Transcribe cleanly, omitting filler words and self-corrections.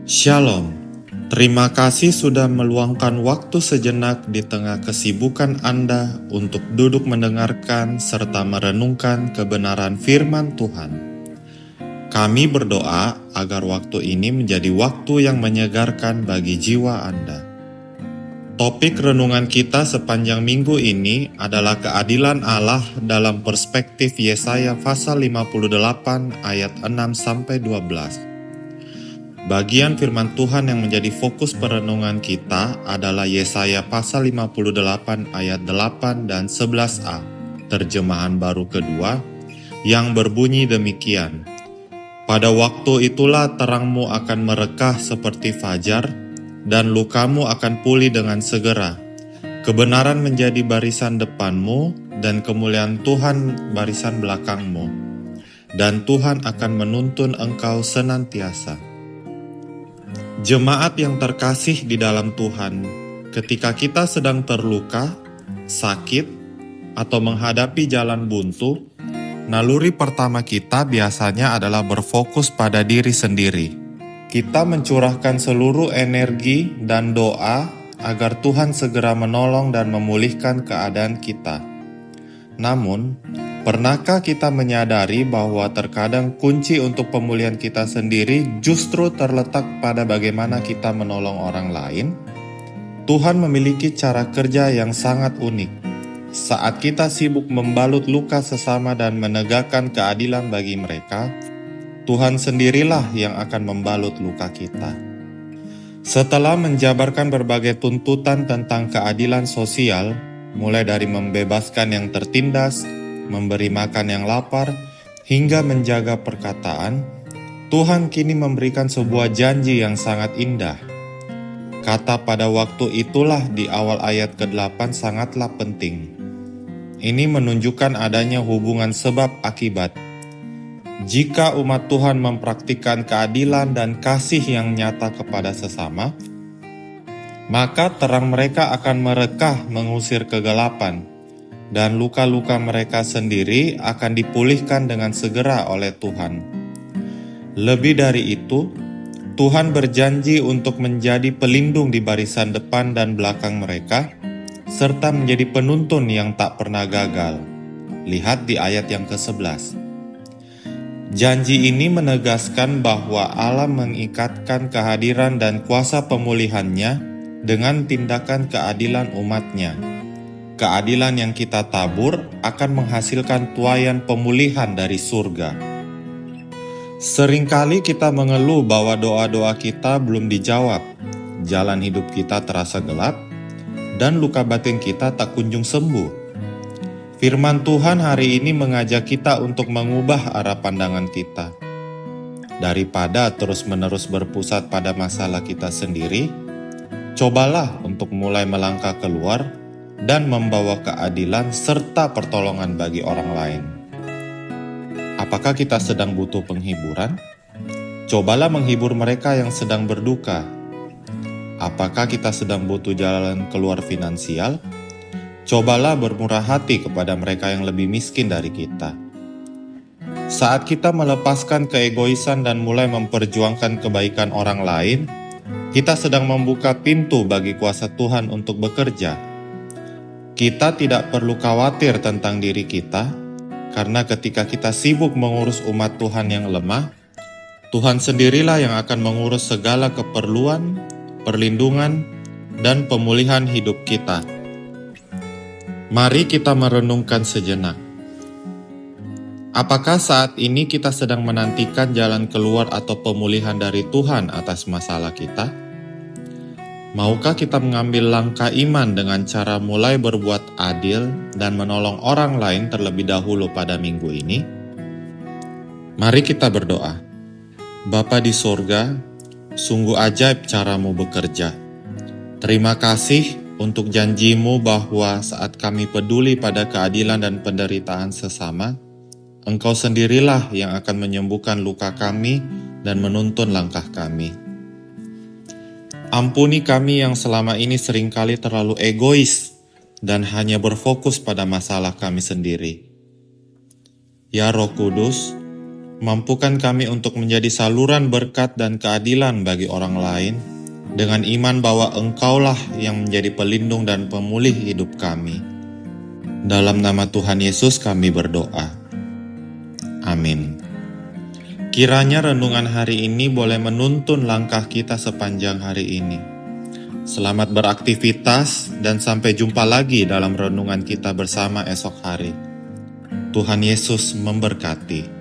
Shalom, terima kasih sudah meluangkan waktu sejenak di tengah kesibukan Anda untuk duduk mendengarkan serta merenungkan kebenaran firman Tuhan. Kami berdoa agar waktu ini menjadi waktu yang menyegarkan bagi jiwa Anda. Topik renungan kita sepanjang minggu ini adalah keadilan Allah dalam perspektif Yesaya pasal 58 ayat 6-12. Bagian firman Tuhan yang menjadi fokus perenungan kita adalah Yesaya pasal 58 ayat 8 dan 11a, terjemahan baru kedua, yang berbunyi demikian. Pada waktu itulah terangmu akan merekah seperti fajar, dan lukamu akan pulih dengan segera. Kebenaran menjadi barisan depanmu, dan kemuliaan Tuhan barisan belakangmu. Dan Tuhan akan menuntun engkau senantiasa. Jemaat yang terkasih di dalam Tuhan, ketika kita sedang terluka, sakit, atau menghadapi jalan buntu, naluri pertama kita biasanya adalah berfokus pada diri sendiri. Kita mencurahkan seluruh energi dan doa agar Tuhan segera menolong dan memulihkan keadaan kita. Namun, pernahkah kita menyadari bahwa terkadang kunci untuk pemulihan kita sendiri justru terletak pada bagaimana kita menolong orang lain? Tuhan memiliki cara kerja yang sangat unik. Saat kita sibuk membalut luka sesama dan menegakkan keadilan bagi mereka, Tuhan sendirilah yang akan membalut luka kita. Setelah menjabarkan berbagai tuntutan tentang keadilan sosial, mulai dari membebaskan yang tertindas, memberi makan yang lapar, hingga menjaga perkataan, Tuhan kini memberikan sebuah janji yang sangat indah. Kata pada waktu itulah di awal ayat ke-8 sangatlah penting. Ini menunjukkan adanya hubungan sebab akibat. Jika umat Tuhan mempraktikkan keadilan dan kasih yang nyata kepada sesama, maka terang mereka akan merekah mengusir kegelapan, dan luka-luka mereka sendiri akan dipulihkan dengan segera oleh Tuhan. Lebih dari itu, Tuhan berjanji untuk menjadi pelindung di barisan depan dan belakang mereka, serta menjadi penuntun yang tak pernah gagal. Lihat di ayat yang ke-11. Janji ini menegaskan bahwa Allah mengikatkan kehadiran dan kuasa pemulihannya dengan tindakan keadilan umatnya. Keadilan yang kita tabur akan menghasilkan tuaian pemulihan dari surga. Seringkali kita mengeluh bahwa doa-doa kita belum dijawab, jalan hidup kita terasa gelap, dan luka batin kita tak kunjung sembuh. Firman Tuhan hari ini mengajak kita untuk mengubah arah pandangan kita. Daripada terus-menerus berpusat pada masalah kita sendiri, cobalah untuk mulai melangkah keluar dan membawa keadilan serta pertolongan bagi orang lain. Apakah kita sedang butuh penghiburan? Cobalah menghibur mereka yang sedang berduka. Apakah kita sedang butuh jalan keluar finansial? Cobalah bermurah hati kepada mereka yang lebih miskin dari kita. Saat kita melepaskan keegoisan dan mulai memperjuangkan kebaikan orang lain, kita sedang membuka pintu bagi kuasa Tuhan untuk bekerja. Kita tidak perlu khawatir tentang diri kita, karena ketika kita sibuk mengurus umat Tuhan yang lemah, Tuhan sendirilah yang akan mengurus segala keperluan, perlindungan, dan pemulihan hidup kita. Mari kita merenungkan sejenak. Apakah saat ini kita sedang menantikan jalan keluar atau pemulihan dari Tuhan atas masalah kita? Maukah kita mengambil langkah iman dengan cara mulai berbuat adil dan menolong orang lain terlebih dahulu pada minggu ini? Mari kita berdoa. Bapa di sorga, sungguh ajaib caramu bekerja. Terima kasih untuk janjimu bahwa saat kami peduli pada keadilan dan penderitaan sesama, Engkau sendirilah yang akan menyembuhkan luka kami dan menuntun langkah kami. Ampuni kami yang selama ini seringkali terlalu egois dan hanya berfokus pada masalah kami sendiri. Ya Roh Kudus, Mampukan kami untuk menjadi saluran berkat dan keadilan bagi orang lain, dengan iman bahwa Engkaulah yang menjadi pelindung dan pemulih hidup kami. Dalam nama Tuhan Yesus kami berdoa. Amin. Kiranya renungan hari ini boleh menuntun langkah kita sepanjang hari ini. Selamat beraktivitas dan sampai jumpa lagi dalam renungan kita bersama esok hari. Tuhan Yesus memberkati.